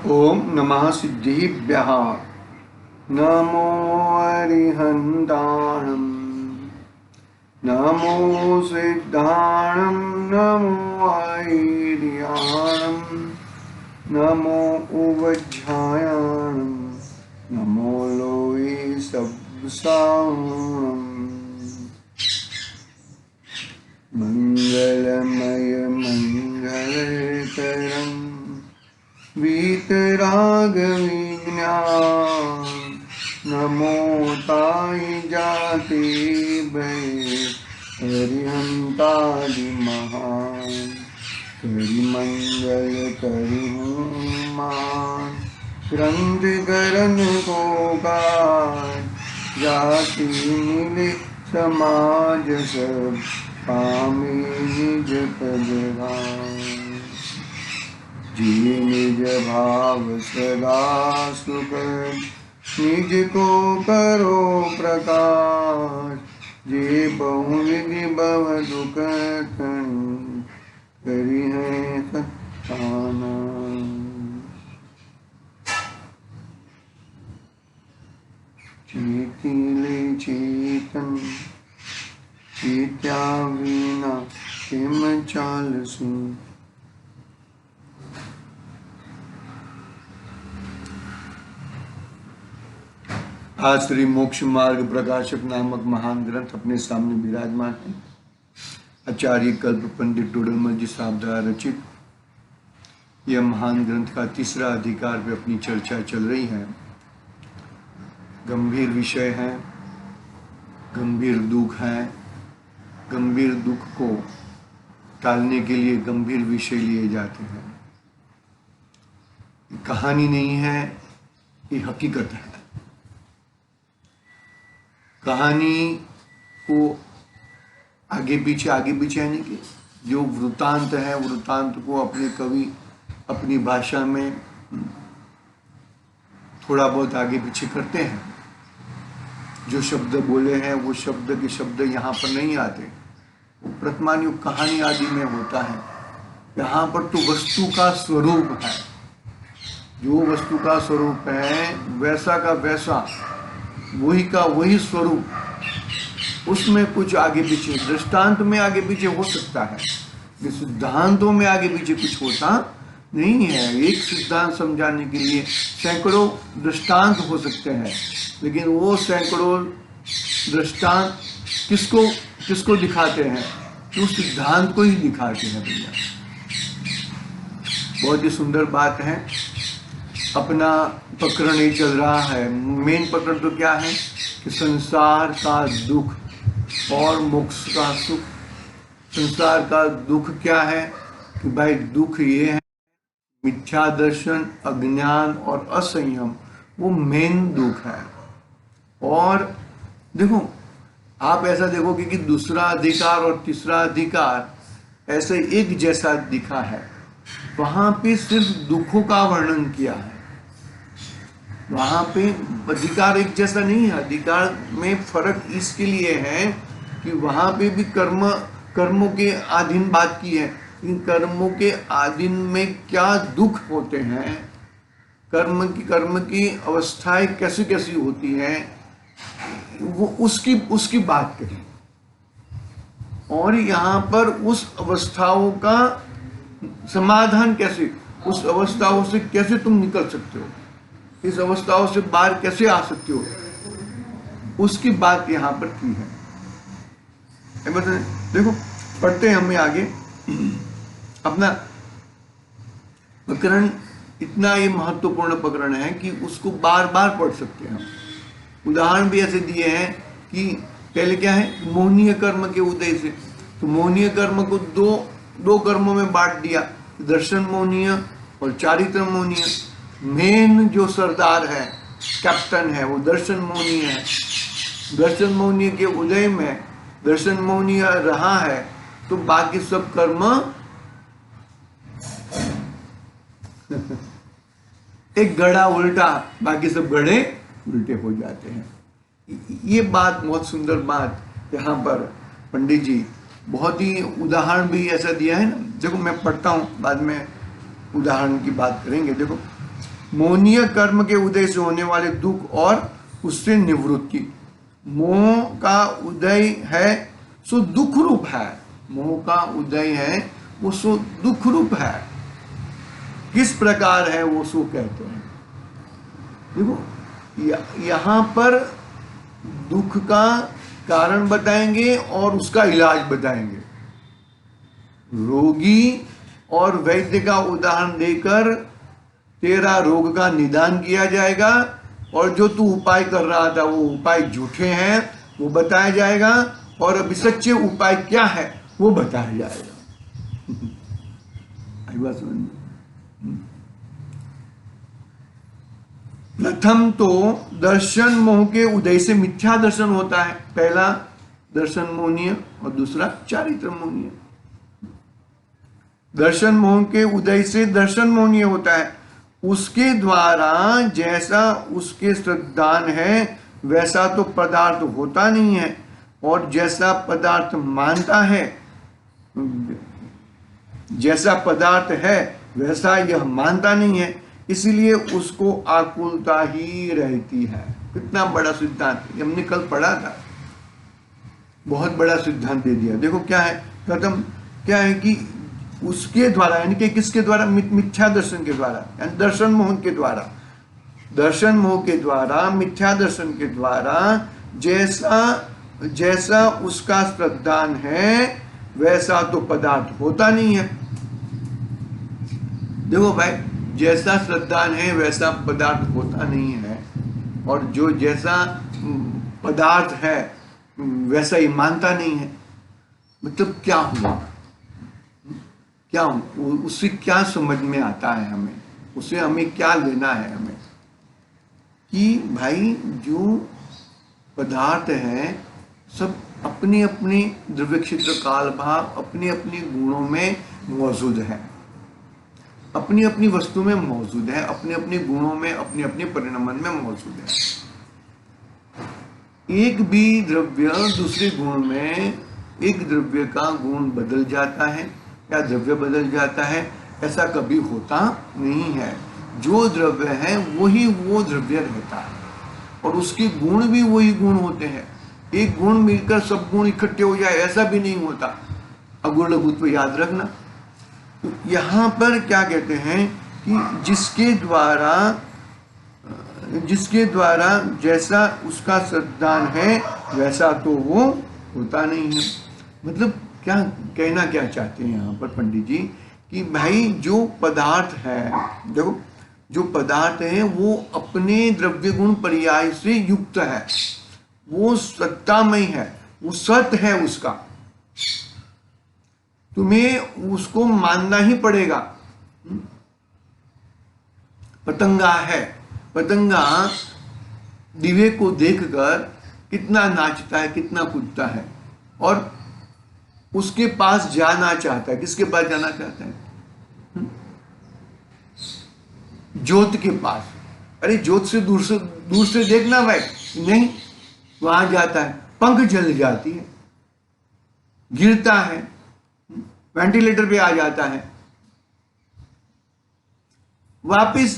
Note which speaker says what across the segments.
Speaker 1: ओम नमः सिद्धिभ्यः। नमो अरिहन्ताणं, नमो सिद्धाणं, नमो ऐर्याणं, नमो उवज्झायाणं, नमो लोये सब्साणं। मंगलमय मंगलकरं वीतरागविज्ञान, नमो ताय जाते भय हरिहंतादि महान। करि मंगल करि हनुमान, ग्रंथ करन को गाय, जाति मिले समाज सब, पामे निज पद भान। जिये निज भाव सदा सुख, निज को करो प्रकाश। जे बहुविधि भव दुख तनि, करिहै सत्तानाश। चेतिले चेतन, चेत्या विना किम चालसु। आज श्री मोक्ष मार्ग प्रकाशक नामक महान ग्रंथ अपने सामने विराजमान है। आचार्य कल्प पंडित टोडरमल जी साहब द्वारा रचित यह महान ग्रंथ का तीसरा अधिकार पे अपनी चर्चा चल रही है। गंभीर विषय है, गंभीर दुख है। गंभीर दुख को टालने के लिए गंभीर विषय लिए जाते हैं। कहानी नहीं है, ये हकीकत है। कहानी को आगे पीछे यानी कि जो वृत्तांत है, वृत्तांत को अपने कवि अपनी भाषा में थोड़ा बहुत आगे पीछे करते हैं। जो शब्द बोले हैं वो शब्द के शब्द यहाँ पर नहीं आते, वो वर्तमान युग कहानी आदि में होता है। यहाँ पर तो वस्तु का स्वरूप है, जो वस्तु का स्वरूप है वैसा का वैसा, वही का वही स्वरूप। उसमें कुछ आगे पीछे दृष्टांत में आगे पीछे हो सकता है, सिद्धांतों में आगे पीछे कुछ होता नहीं है। एक सिद्धांत समझाने के लिए सैकड़ों दृष्टांत हो सकते हैं, लेकिन वो सैकड़ों दृष्टांत किसको दिखाते हैं? तो सिद्धांत को ही दिखाते हैं भैया। बहुत ही सुंदर बात है। अपना प्रकरण ये चल रहा है। मेन प्रकरण तो क्या है कि संसार का दुख और मोक्ष का सुख। संसार का दुख क्या है कि भाई दुख ये है मिथ्या दर्शन, अज्ञान और असंयम, वो मेन दुख है। और देखो, आप ऐसा देखोगे कि दूसरा अधिकार और तीसरा अधिकार ऐसे एक जैसा दिखा है, वहां पे सिर्फ दुखों का वर्णन किया है। वहां पे अधिकार एक जैसा नहीं है। अधिकार में फर्क इसके लिए है कि वहां पे भी कर्मों के अधीन बात की है। इन कर्मों के अधीन में क्या दुख होते हैं, कर्म की अवस्थाएं कैसी कैसी होती हैं, वो उसकी बात करें। और यहाँ पर उस अवस्थाओं का समाधान कैसे, उस अवस्थाओं से कैसे तुम निकल सकते हो, इस अवस्थाओं से बाहर कैसे आ सकते हो, उसकी बात यहाँ पर की है। देखो, पढ़ते हैं हमें आगे। अपना प्रकरण इतना ये महत्वपूर्ण प्रकरण है कि उसको बार बार पढ़ सकते हैं हम। उदाहरण भी ऐसे दिए हैं कि पहले क्या है, मोहनीय कर्म के उदय से। तो मोहनीय कर्म को दो कर्मों में बांट दिया, दर्शन मोहनीय और चारित्र मोहनीय। मेन जो सरदार है, कैप्टन है, वो दर्शन मोहनीय है। दर्शन मोहनीय के उदय में दर्शन मोहनीय रहा है तो बाकी सब कर्म एक गड़ा उल्टा, बाकी सब गड़े उल्टे हो जाते हैं। ये बात बहुत सुंदर बात यहाँ पर पंडित जी बहुत ही उदाहरण भी ऐसा दिया है ना। देखो, मैं पढ़ता हूँ, बाद में उदाहरण की बात करेंगे। देखो, मोहनीय कर्म के उदय से होने वाले दुख और उससे निवृत्ति। मोह का उदय है सो दुख रूप है, मोह का उदय है वो सो दुख रूप है। किस प्रकार है वो सो कहते हैं। देखो यहाँ पर दुख का कारण बताएंगे और उसका इलाज बताएंगे। रोगी और वैद्य का उदाहरण देकर तेरा रोग का निदान किया जाएगा, और जो तू उपाय कर रहा था वो उपाय झूठे हैं वो बताया जाएगा, और अभी सच्चे उपाय क्या है वो बताया जाएगा। आई बात समझ में? प्रथम तो दर्शन मोह के उदय से मिथ्या दर्शन होता है। पहला दर्शन मोहनीय और दूसरा चारित्र मोहनीय। दर्शन मोह के उदय से दर्शन मोहनीय होता है। उसके द्वारा जैसा उसके श्रद्धान है वैसा तो पदार्थ होता नहीं है, और जैसा पदार्थ मानता है, जैसा पदार्थ है वैसा यह मानता नहीं है, इसलिए उसको आकुलता ही रहती है। कितना बड़ा सिद्धांत हमने कल पढ़ा था, बहुत बड़ा सिद्धांत दे दिया। देखो क्या है, प्रथम क्या है कि उसके द्वारा, यानी कि किसके द्वारा, मिथ्या दर्शन के द्वारा, यानी दर्शन मोहन के द्वारा, दर्शन मोह के द्वारा, मिथ्या दर्शन के द्वारा जैसा जैसा उसका श्रद्धान है वैसा तो पदार्थ होता नहीं है। देखो भाई, जैसा श्रद्धान है वैसा पदार्थ होता नहीं है, और जो जैसा पदार्थ है वैसा ही मानता नहीं है। मतलब क्या हुआ, क्या उससे क्या समझ में आता है हमें, उससे हमें क्या लेना है हमें, कि भाई जो पदार्थ है सब अपने अपने द्रव्य क्षेत्र काल भाव अपने अपने गुणों में मौजूद है, अपनी अपनी वस्तु में मौजूद है, अपने अपने गुणों में, अपने अपने परिणामन में मौजूद है। एक भी द्रव्य दूसरे गुण में, एक द्रव्य का गुण बदल जाता है या द्रव्य बदल जाता है, ऐसा कभी होता नहीं है। जो द्रव्य है वही वो द्रव्य रहता है, और उसके गुण भी वही गुण होते हैं। एक गुण मिलकर सब गुण इकट्ठे हो जाए ऐसा भी नहीं होता। अगुण लघुत्व याद रखना। तो यहाँ पर क्या कहते हैं कि जिसके द्वारा जैसा उसका श्रद्धान है वैसा तो वो होता नहीं है। मतलब क्या कहना क्या चाहते हैं यहाँ पर पंडित जी, कि भाई जो पदार्थ है, देखो जो पदार्थ है वो अपने द्रव्य गुण पर्याय से युक्त है, वो सत्तामय है, वो सत्य है उसका, तुम्हें उसको मानना ही पड़ेगा। पतंगा है, पतंगा दिवे को देखकर कितना नाचता है, कितना कूदता है, और उसके पास जाना चाहता है। किसके पास जाना चाहता है? ज्योत के पास। अरे ज्योत से दूर से देखना भाई, नहीं, वहां जाता है, पंख जल जाती है, गिरता है, वेंटिलेटर पे आ जाता है, वापिस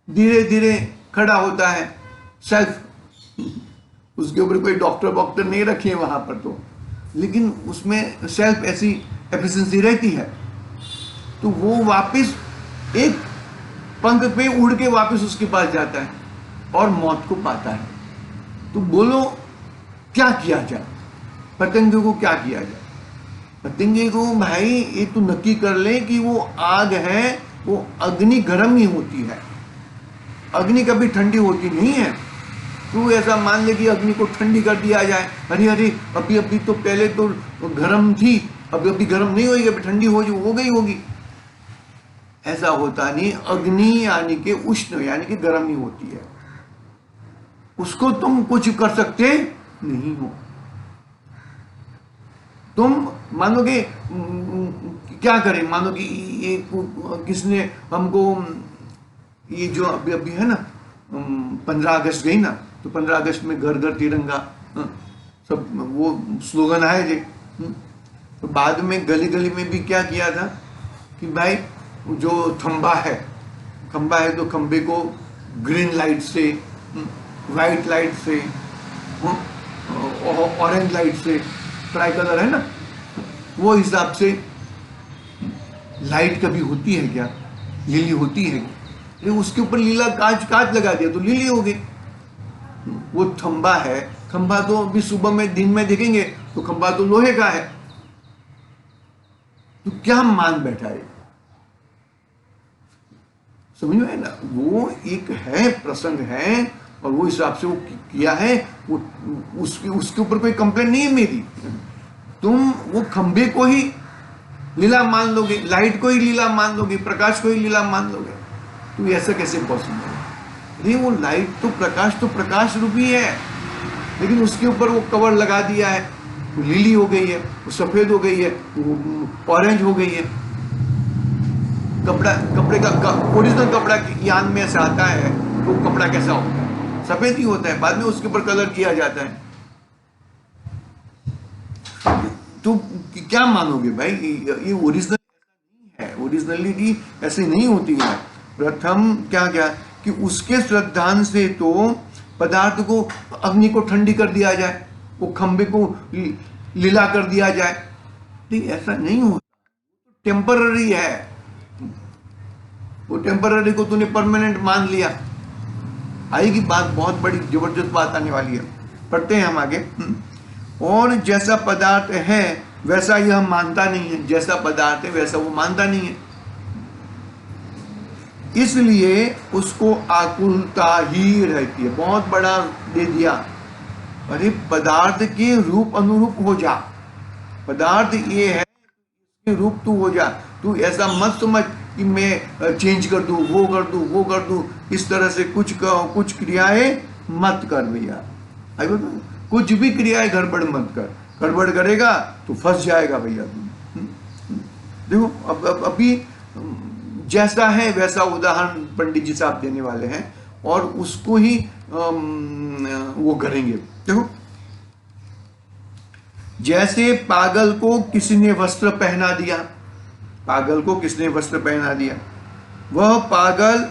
Speaker 1: धीरे धीरे खड़ा होता है, सेल्फ, उसके ऊपर कोई डॉक्टर नहीं रखे हैं वहां पर तो, लेकिन उसमें सेल्फ ऐसी एफिशिएंसी रहती है, तो वो वापिस एक पंख पे उड़ के वापस उसके पास जाता है और मौत को पाता है। तो बोलो क्या किया जाए, पतंगे को क्या किया जाए? पतंगे को भाई ये तो नक्की कर ले कि वो आग है, वो अग्नि गर्म ही होती है, अग्नि कभी ठंडी होती नहीं है। तो ऐसा मान ले कि अग्नि को ठंडी कर दिया जाए, अरे अरे अभी अभी तो पहले तो गर्म थी, अभी अभी गर्म नहीं होगी, अभी ठंडी हो गई होगी। ऐसा होता नहीं। अग्नि यानी कि उष्ण यानी कि गर्म ही होती है, उसको तुम कुछ कर सकते नहीं हो। तुम मानोगे क्या करें, मानो कि ये किसने हमको, ये जो अभी अभी है ना 15 अगस्त गई ना, तो 15 अगस्त में घर घर तिरंगा सब वो स्लोगन आए थे। तो बाद में गली गली में भी क्या किया था कि भाई जो थंबा है खंबा है तो खंबे को ग्रीन लाइट से, वाइट लाइट से, ऑरेंज लाइट से, ट्राई कलर है ना, वो हिसाब से। लाइट कभी होती है क्या? लिली होती है क्या? उसके ऊपर लीला कांच लगा दिया तो लिली हो गई। वो खंबा है, खंबा तो अभी सुबह में दिन में देखेंगे तो खंबा तो लोहे का है, तो क्या मान बैठा है? समझ में ना, वो एक है, प्रसंग है, और वो हिसाब से वो किया है। वो उसके ऊपर कोई कंप्लेन नहीं है मेरी। तुम वो खंबे को ही लीला मान लोगे, लाइट को ही लीला मान लोगे, प्रकाश को ही लीला मान लोगे, तो ऐसा कैसे पॉसिबल है? नहीं, वो लाइट तो प्रकाश रूपी है, लेकिन उसके ऊपर वो कवर लगा दिया है, वो लीली हो गई है, वो सफेद हो गई है, वो ऑरेंज हो गई है। कपड़े का ओरिजिनल कपड़ा यान में से आता है तो कपड़ा कैसा होता है? सफेद ही होता है, बाद में उसके ऊपर कलर किया जाता है। तो क्या मानोगे भाई? ये ओरिजिनल है, ओरिजिनलिटी ऐसे नहीं होती है। प्रथम क्या कि उसके श्रद्धांत से तो पदार्थ को, अग्नि को ठंडी कर दिया जाए, वो खंबे को लीला कर दिया जाए, ठीक? ऐसा नहीं होता, टेम्पररी है। वो टेम्पररी को तूने परमानेंट मान लिया। आएगी बात, बहुत बड़ी जबरदस्त बात आने वाली है, पढ़ते हैं हम आगे। और जैसा पदार्थ है वैसा यह मानता नहीं है, जैसा पदार्थ है वैसा वो मानता नहीं है, इसलिए उसको आकुलता ही रहती है। बहुत बड़ा दे दिया, अरे पदार्थ के रूप अनुरूप हो जा, पदार्थ ये है, इसके रूप तू हो जा। तू ऐसा मत समझ कि मैं चेंज कर दूं, वो कर दूं, वो कर दूं, इस तरह से कुछ क्रियाएं मत कर भैया। कुछ भी क्रियाएं गड़बड़ मत कर, गड़बड़ करेगा तो फंस जाएगा भैया तू। देखो अब अभी जैसा है वैसा उदाहरण पंडित जी साहब देने वाले हैं, और उसको ही वो करेंगे। देखो, जैसे पागल को किसी ने वस्त्र पहना दिया, पागल को किसने वस्त्र पहना दिया, वह पागल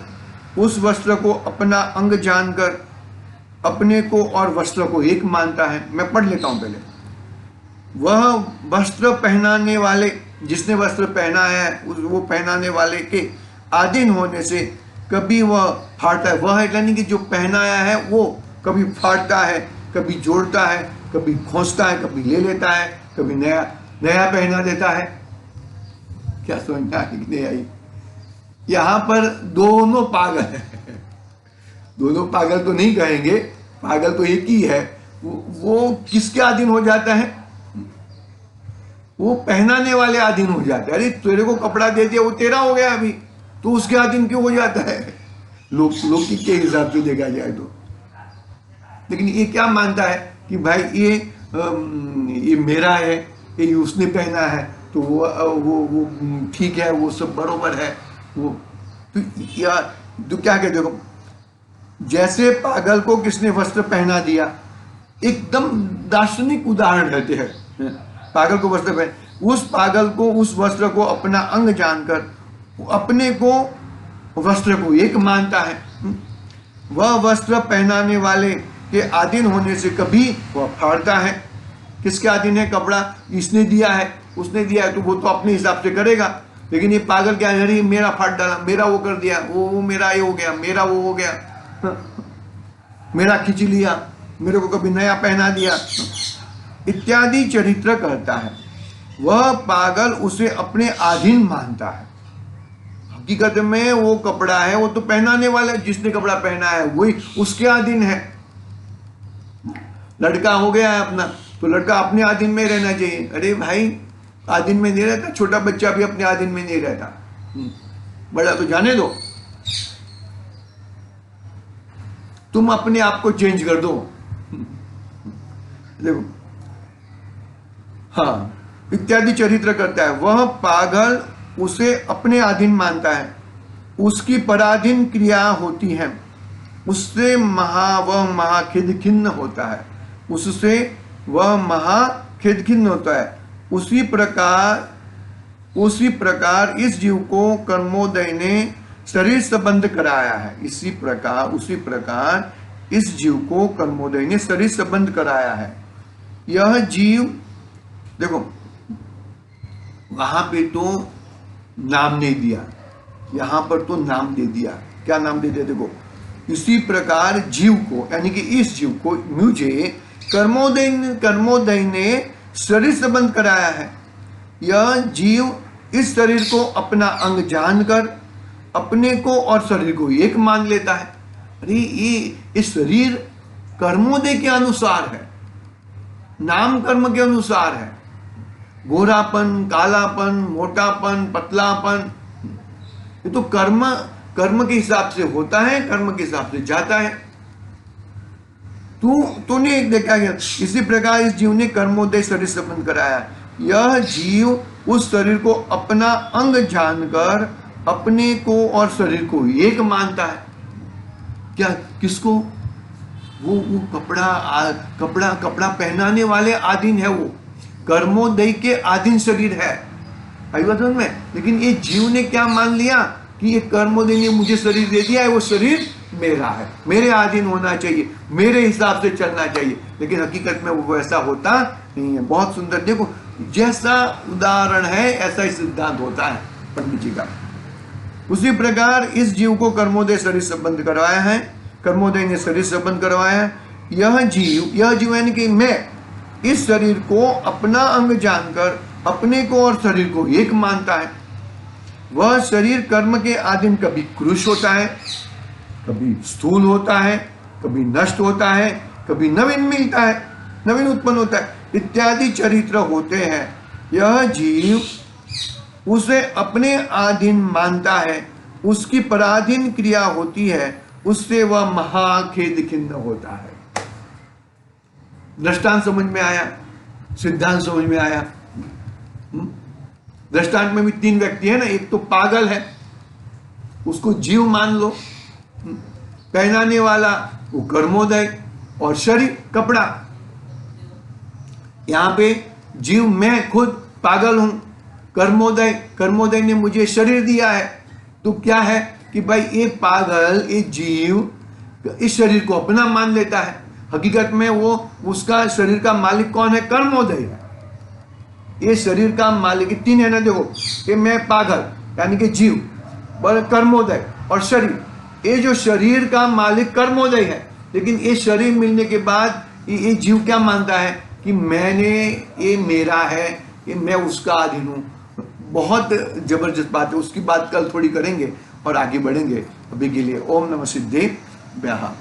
Speaker 1: उस वस्त्र को अपना अंग जानकर अपने को और वस्त्र को एक मानता है। मैं पढ़ लेता हूं पहले। वह वस्त्र पहनाने वाले, जिसने वस्त्र पहना है, वो पहनाने वाले के आधीन होने से कभी वह फाड़ता है। वह यानी कि जो पहनाया है वो कभी फाड़ता है, कभी जोड़ता है, कभी खोसता है, कभी ले लेता है, कभी नया पहना देता है। क्या समझना नहीं आई? यहां पर दोनों पागल है। दोनों पागल तो नहीं कहेंगे, पागल तो एक ही है। वो किसके अधीन हो जाता है? वो पहनाने वाले अधीन हो जाता है। अरे तेरे को कपड़ा दे दिया, वो तेरा हो गया, अभी तो उसके अधीन क्यों हो जाता है? लौकिक के हिसाब से देखा जाए तो। लेकिन ये क्या मानता है कि भाई ये मेरा है, ये उसने पहना है, तो वो ठीक है, वो सब बरोबर है। वो तो क्या कहते हो, जैसे पागल को किसने वस्त्र पहना दिया, एकदम दार्शनिक उदाहरण रहते हैं। पागल को वस्त्र पहन, उस पागल को उस वस्त्र को अपना अंग जानकर अपने को वस्त्र को एक मानता है। वह वस्त्र पहनाने वाले के अधीन होने से कभी वह फाड़ता है। किसके अधीन है? कपड़ा इसने दिया है, उसने दिया है, तो वो तो अपने हिसाब से करेगा। लेकिन ये पागल क्या है, मेरा फाड़ डाला, मेरा वो कर दिया, वो मेरा ये हो गया, मेरा वो हो गया, मेरा खींच लिया, मेरे को कभी नया पहना दिया इत्यादि चरित्र करता है। वह पागल उसे अपने अधीन मानता है। हकीकत में वो कपड़ा है, वो तो पहनाने वाला, जिसने कपड़ा पहना है वही उसके अधीन है। लड़का हो गया है अपना, तो लड़का अपने अधीन में रहना चाहिए। अरे भाई, अधीन में नहीं रहता, छोटा बच्चा भी अपने अधीन में नहीं रहता, बड़ा तो जाने दो। तुम अपने आप को चेंज कर दो। देखो, हाँ, इत्यादि चरित्र करता है। वह पागल उसे अपने अधीन मानता है, उसकी पराधीन क्रिया होती है, उससे वह महाखिन्न होता है, उससे वह महाखिन्न होता है। उसी प्रकार इस जीव को कर्मोदय ने शरीर संबंध कराया है, उसी प्रकार इस जीव को कर्मोदय ने शरीर संबंध कराया है। यह जीव देखो वहां पे तो नाम नहीं दिया, यहां पर तो नाम दे दिया। क्या नाम दे दिया? देखो, इसी प्रकार जीव को, यानी कि इस जीव को मुझे कर्मोदय ने शरीर संबंध कराया है। यह जीव इस शरीर को अपना अंग जानकर अपने को और शरीर को एक मान लेता है। अरे ये इस शरीर कर्मोदय के अनुसार है, नाम कर्म के अनुसार है। गोरापन, कालापन, मोटापन, पतलापन, ये तो कर्म के हिसाब से होता है, कर्म के हिसाब से जाता है। तूने देखा गया। इसी प्रकार इस जीव ने कर्मोदय शरीर संबंध कराया। यह जीव उस शरीर को अपना अंग जानकर अपने को और शरीर को एक मानता है। क्या? किसको? वो कपड़ा पहनाने वाले आधीन है, वो कर्मोदय के अधीन शरीर है। आई बात समझ में? लेकिन ये जीव ने क्या मान लिया कि ये कर्मोदय ने मुझे शरीर दे दिया है, वो शरीर मेरा है, मेरे अधीन होना चाहिए, मेरे हिसाब से चलना चाहिए। लेकिन हकीकत में वो वैसा होता नहीं है। बहुत सुंदर, देखो जैसा उदाहरण है ऐसा ही सिद्धांत होता है पंडित जी का। उसी प्रकार इस जीव को कर्मोदय शरीर संबंध करवाया है, कर्मोदय ने शरीर संबंध करवाया है। यह जीव यानी कि मैं इस शरीर को अपना अंग जानकर अपने को और शरीर को एक मानता है। वह शरीर कर्म के अधीन कभी कृश होता है, कभी स्थूल होता है, कभी नष्ट होता है, कभी नवीन मिलता है, नवीन उत्पन्न होता है, इत्यादि चरित्र होते हैं। यह जीव उसे अपने अधीन मानता है, उसकी पराधीन क्रिया होती है, उससे वह महाखेद खिन्न होता है। दृष्टांत समझ में आया? सिद्धांत समझ में आया? दृष्टांत में भी 3 व्यक्ति है ना, एक तो पागल है, उसको जीव मान लो, पहनाने वाला वो कर्मोदय, और शरीर कपड़ा। यहां पे जीव मैं खुद पागल हूं, कर्मोदय ने मुझे शरीर दिया है। तो क्या है कि भाई ये पागल, ये जीव इस शरीर को अपना मान लेता है। हकीकत में वो उसका शरीर का मालिक कौन है? कर्मोदय है। ये शरीर का मालिक 3 है ना, देखो कि मैं पागल यानी कि जीव, कर्मोदय और शरीर। ये जो शरीर का मालिक कर्मोदय है, लेकिन ये शरीर मिलने के बाद ये जीव क्या मानता है कि ये मेरा है, ये मैं उसका अधीन हूं। बहुत जबरदस्त बात है, उसकी बात कल थोड़ी करेंगे और आगे बढ़ेंगे। अभी के लिए ओम नमः सिद्धे व्याहा।